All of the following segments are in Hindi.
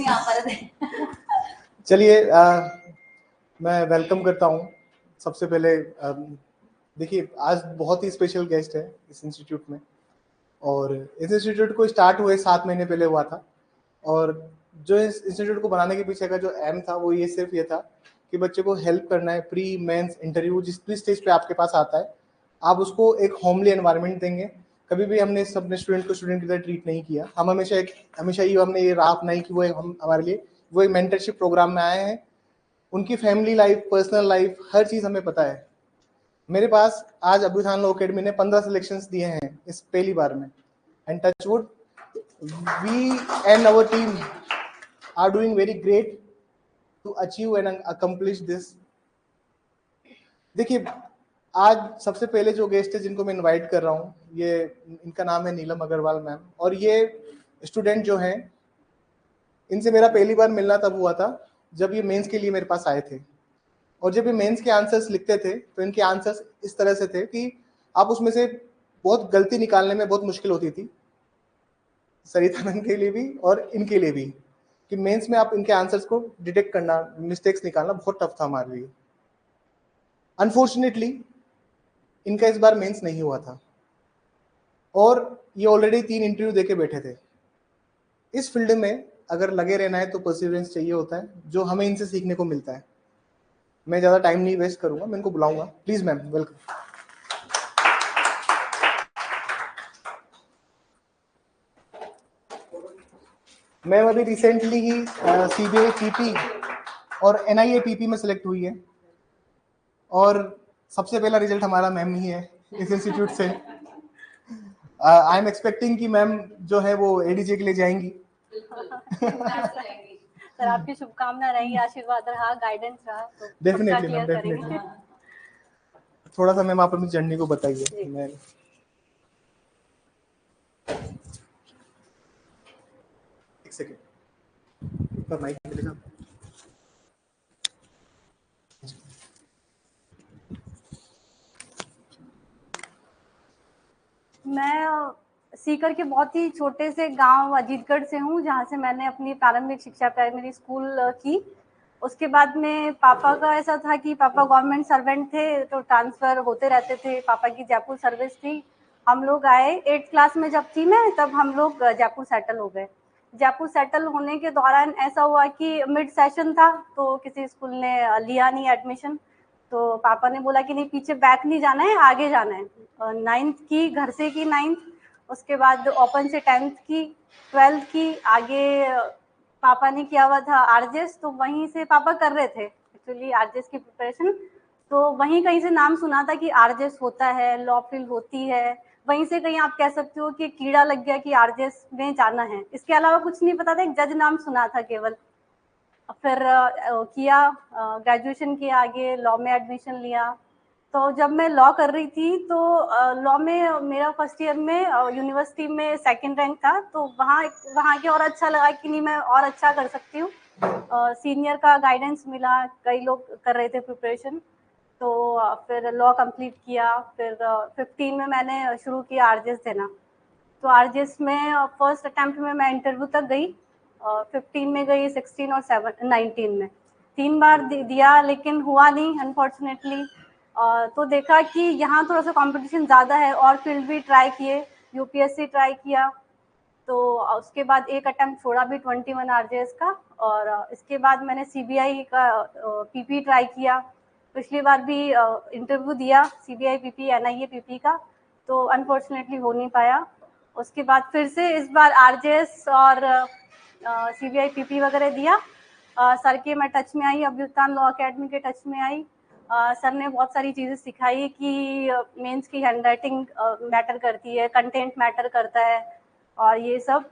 नहीं आ पा रहे थे। चलिए मैं वेलकम करता हूँ। सबसे पहले देखिए, आज बहुत ही स्पेशल गेस्ट है इस इंस्टीट्यूट में, और इस इंस्टीट्यूट को स्टार्ट हुए 7 महीने पहले हुआ था। और जो इस इंस्टीट्यूट को बनाने के पीछे का जो एम था वो ये सिर्फ ये था कि बच्चे को हेल्प करना है। प्री मेंस इंटरव्यू जिस भी स्टेज पे आपके पास आता है, आप उसको एक होमली एनवायरनमेंट देंगे। कभी भी हमने अपने स्टूडेंट को स्टूडेंट की तरह ट्रीट नहीं किया। हम हमेशा ये हमने ये राह अपनाई कि वो हम हमारे लिए वो एक मेंटरशिप प्रोग्राम में आए हैं। उनकी फैमिली लाइफ, पर्सनल लाइफ, हर चीज़ हमें पता है। मेरे पास आज अभ्युत्थान लॉ अकेडमी ने 15 सिलेक्शंस दिए हैं इस पहली बार में, and touchwood we and our team are doing very great to achieve and accomplish this. देखिए, आज सबसे पहले जो गेस्ट है जिनको मैं इनवाइट कर रहा हूँ, ये इनका नाम है नीलम अग्रवाल मैम। और ये स्टूडेंट जो हैं, इनसे मेरा पहली बार मिलना तब हुआ था जब ये मेंस के लिए मेरे पास आए थे। और जब ये मेंस के आंसर्स लिखते थे तो इनके आंसर्स इस तरह से थे कि आप उसमें से बहुत गलती निकालने में बहुत मुश्किल होती थी, सरिता मैम के लिए भी और इनके लिए भी, कि मेंस में आप इनके आंसर्स को डिटेक्ट करना, मिस्टेक्स निकालना बहुत टफ था हमारे लिए। अनफॉर्चुनेटली इनका इस बार मेंस नहीं हुआ था और ये ऑलरेडी 3 इंटरव्यू देके बैठे थे। इस फील्ड में अगर लगे रहना है तो परसिवरेंस चाहिए होता है, जो हमें इनसे सीखने को मिलता है। मैं ज़्यादा टाइम नहीं वेस्ट करूंगा, मैं इनको बुलाऊंगा। Please ma'am, welcome. मैम अभी रिसेंटली ही CBI PP और NIA PP में सिलेक्ट हुई है, और सबसे पहला रिजल्ट हमारा मैम ही है इस इंस्टीट्यूट से। आई एम एक्सपेक्टिंग कि मैम जो है वो ADJ के लिए जाएंगी। सर आपकी शुभकामना रही, आशीर्वाद रहा, गाइडेंस रहा तो डेफिनेटली मैम, डेफिनेटली। थोड़ा सा मैम आप अपनी जर्नी को बताइए। मैं एक सेकेंड पर माइक मिलेगा। मैं सीकर के बहुत ही छोटे से गांव अजीतगढ़ से हूँ, जहाँ से मैंने अपनी प्रारंभिक शिक्षा प्राइमरी स्कूल की। उसके बाद में पापा का ऐसा था कि पापा गवर्नमेंट सर्वेंट थे, तो ट्रांसफ़र होते रहते थे। पापा की जयपुर सर्विस थी। हम लोग आए 8th क्लास में जब थी मैं, तब हम लोग जयपुर सेटल हो गए। जयपुर सेटल होने के दौरान ऐसा हुआ कि मिड सेशन था, तो किसी स्कूल ने लिया नहीं एडमिशन। तो पापा ने बोला कि नहीं, पीछे बैक नहीं जाना है, आगे जाना है। 9th की, घर से की 9th, उसके बाद ओपन से 10th की, 12th की। आगे पापा ने किया हुआ था RJS, तो वहीं से पापा कर रहे थे एक्चुअली RJS की प्रिपरेशन। तो वहीं कहीं से नाम सुना था कि RJS होता है, लॉ फील्ड होती है। वहीं से कहीं आप कह सकते हो कि कीड़ा लग गया कि RJS में जाना है। इसके अलावा कुछ नहीं पता था, एक जज नाम सुना था केवल। फिर किया, ग्रेजुएशन किया, आगे लॉ में एडमिशन लिया। तो जब मैं लॉ कर रही थी तो लॉ में मेरा फर्स्ट ईयर में यूनिवर्सिटी में 2nd रैंक था। तो वहाँ के और अच्छा लगा कि नहीं, मैं और अच्छा कर सकती हूँ। सीनियर का गाइडेंस मिला, कई लोग कर रहे थे प्रिपरेशन। तो फिर लॉ कंप्लीट किया। फिर 15 में मैंने शुरू किया RJS देना। तो RJS में फर्स्ट अटेम्प्ट में मैं इंटरव्यू तक गई, 15 में गई, 16 और 19 में 3 बार दिया, लेकिन हुआ नहीं अनफॉर्चुनेटली। तो देखा कि यहाँ थोड़ा सा कंपटीशन ज़्यादा है, और फील्ड भी ट्राई किए, UPSC ट्राई किया। तो उसके बाद एक अटेम्प्ट छोड़ा भी 21 RJS का। और इसके बाद मैंने CBI का PP ट्राई किया। पिछली बार भी इंटरव्यू दिया CBI PP NIA PP का, तो अनफॉर्चुनेटली हो नहीं पाया। उसके बाद फिर से इस बार RJS और CBI PP वगैरह दिया। सर के मैं टच में आई, अभ्युत्थान लॉ अकेडमी के टच में आई। सर ने बहुत सारी चीज़ें सिखाई कि मेंस की हैंडराइटिंग मैटर करती है, कंटेंट मैटर करता है, और ये सब।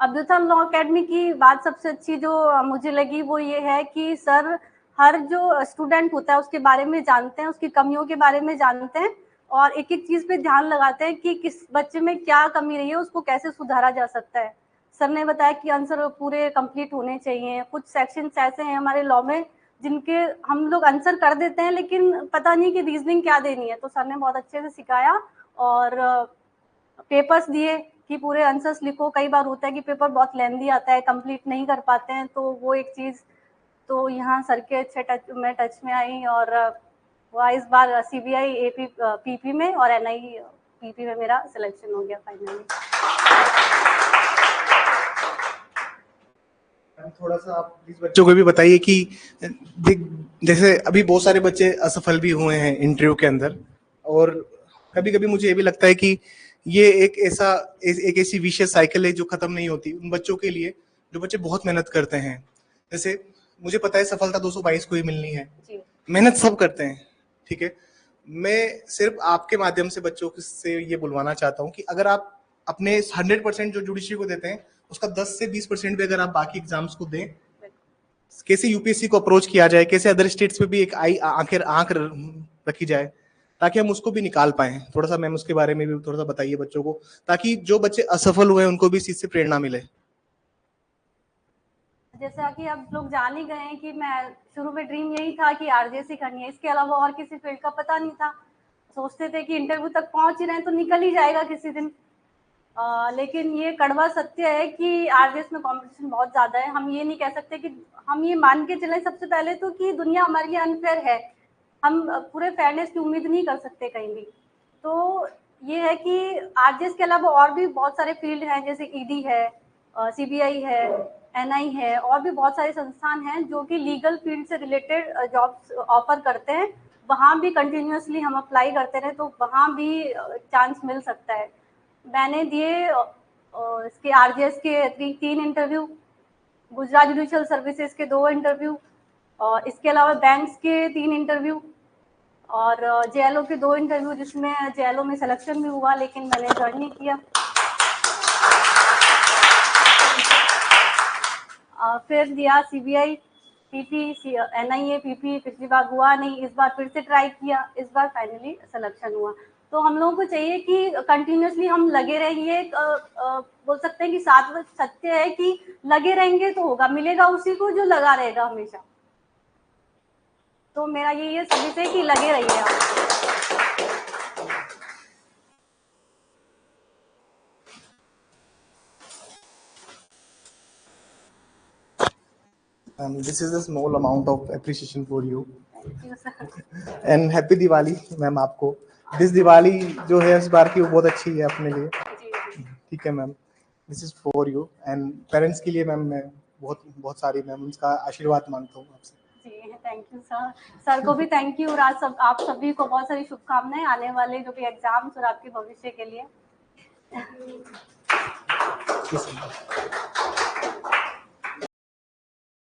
अभ्युत्थान लॉ अकेडमी की बात सबसे अच्छी जो मुझे लगी वो ये है कि सर हर जो स्टूडेंट होता है उसके बारे में जानते हैं, उसकी कमियों के बारे में जानते हैं, और एक एक चीज़ पे ध्यान लगाते हैं कि किस बच्चे में क्या कमी रही है, उसको कैसे सुधारा जा सकता है। सर ने बताया कि आंसर पूरे कंप्लीट होने चाहिए। कुछ सेक्शंस ऐसे हैं हमारे लॉ में जिनके हम लोग आंसर कर देते हैं, लेकिन पता नहीं कि रीजनिंग क्या देनी है। तो सर ने बहुत अच्छे से सिखाया और पेपर्स दिए, कि पूरे आंसर्स लिखो। कई बार होता है कि पेपर बहुत लेंदी आता है, कंप्लीट नहीं कर पाते हैं, तो वो एक चीज़, तो यहाँ सर के अच्छे टच में आई और हुआ इस बार CBI AP PP में और NI PP में मेरा सिलेक्शन हो गया फाइनली। थोड़ा सा आप प्लीज बच्चों को भी बताइए कि जैसे अभी बहुत सारे बच्चे असफल भी हुए हैं इंटरव्यू के अंदर, और कभी कभी मुझे ये भी लगता है कि ये एक ऐसी विशेष साइकिल है जो खत्म नहीं होती उन बच्चों के लिए जो बच्चे बहुत मेहनत करते हैं। जैसे मुझे पता है सफलता 222 को ही मिलनी है, मेहनत सब करते हैं, ठीक है। मैं सिर्फ आपके माध्यम से बच्चों से ये बुलवाना चाहता हूँ कि अगर आप अपने 100% जो जुडिशरी को देते हैं उसका 10 से 20% भी अगर आप बाकी एग्जाम्स को दें, कैसे यूपीएससी को अप्रोच किया जाए, कैसे अदर स्टेट्स पे भी एक आंख रखी जाए ताकि हम उसको भी निकाल पाए। थोड़ा सा मैम उसके बारे में भी थोड़ा सा बताइए बच्चों को, ताकि जो बच्चे असफल हुए उनको भी इस चीज से प्रेरणा मिले। जैसा कि अब लोग जान ही गए हैं कि मैं शुरू में ड्रीम यही था कि RJC करनी है, इसके अलावा और किसी फील्ड का पता नहीं था। सोचते थे कि इंटरव्यू तक पहुंच ही रहे हैं तो निकल ही जाएगा किसी दिन। लेकिन ये कड़वा सत्य है कि RJS में कंपटीशन बहुत ज़्यादा है। हम ये नहीं कह सकते कि हम ये मान के चलें सबसे पहले तो कि दुनिया हमारे लिए अनफेयर है, हम पूरे फेयरनेस की उम्मीद नहीं कर सकते कहीं भी। तो ये है कि RJS के अलावा और भी बहुत सारे फील्ड हैं, जैसे ED है, CBI है, NI है, और भी बहुत सारे संस्थान हैं जो कि लीगल फील्ड से रिलेटेड जॉब्स ऑफर करते हैं। वहाँ भी कंटिन्यूसली हम अप्लाई करते रहे तो वहाँ भी चांस मिल सकता है। मैंने दिए इसके RJS के 3 इंटरव्यू, गुजरात जुडिशियल सर्विसेज के 2 इंटरव्यू, और इसके अलावा बैंक्स के 3 इंटरव्यू और JLO के 2 इंटरव्यू, जिसमें JLO में सिलेक्शन भी हुआ लेकिन मैंने ज्वाइन नहीं किया। फिर दिया CBI PP, NIA PP, पिछली बार हुआ नहीं, इस बार फिर से ट्राई किया, इस बार फाइनली सिलेक्शन हुआ। तो हम लोगों को चाहिए कि कंटिन्यूसली हम लगे रहेंगे। बोल सकते हैं कि शाश्वत सत्य है कि लगे रहेंगे तो होगा, मिलेगा उसी को जो लगा रहेगा हमेशा। तो मेरा यही है सभी से कि लगे रहिए आप। This is a small amount of appreciation for you. Thank you, sir. And happy Diwali ma'am आपको। दिस दिवाली जो है इस बार की वो बहुत अच्छी है अपने लिए, ठीक है ma'am. This is for you and parents के लिए मैम मैं बहुत सारी मैम उसका आशीर्वाद मांगता हूँ आपसे। जी थैंक यू सर। सर को भी थैंक यू, और आज आप सभी को बहुत सारी शुभकामनाएं आने वाले जो भी एग्जाम्स और आपके भविष्य के लिए।